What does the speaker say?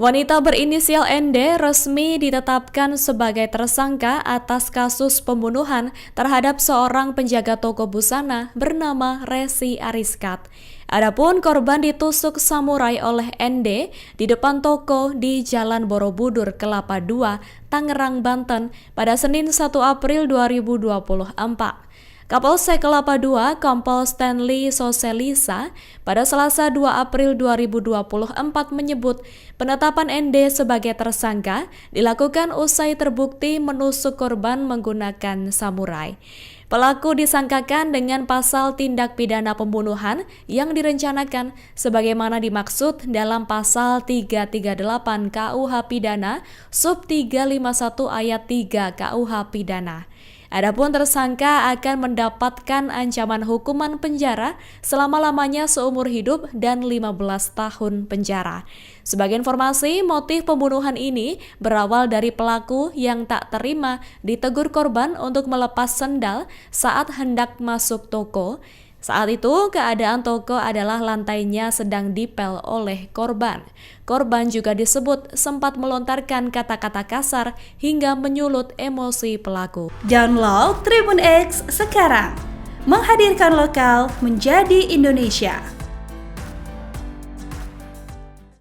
Wanita berinisial ND resmi ditetapkan sebagai tersangka atas kasus pembunuhan terhadap seorang penjaga toko busana bernama Resi Ariskat. Adapun korban ditusuk samurai oleh ND di depan toko di Jalan Borobudur, Kelapa II, Tangerang, Banten pada Senin 1 April 2024. Kapolsek Kelapa II, Kompol Stanley Soselisa, pada Selasa 2 April 2024 menyebut penetapan ND sebagai tersangka dilakukan usai terbukti menusuk korban menggunakan samurai. Pelaku disangkakan dengan pasal tindak pidana pembunuhan yang direncanakan sebagaimana dimaksud dalam pasal 338 KUH Pidana sub 351 ayat 3 KUH Pidana. Adapun tersangka akan mendapatkan ancaman hukuman penjara selama-lamanya seumur hidup dan 15 tahun penjara. Sebagai informasi, motif pembunuhan ini berawal dari pelaku yang tak terima ditegur korban untuk melepas sendal saat hendak masuk toko. Saat itu, keadaan toko adalah lantainya sedang dipel oleh korban. Korban juga disebut sempat melontarkan kata-kata kasar hingga menyulut emosi pelaku. Download Tribun X sekarang, menghadirkan lokal menjadi Indonesia.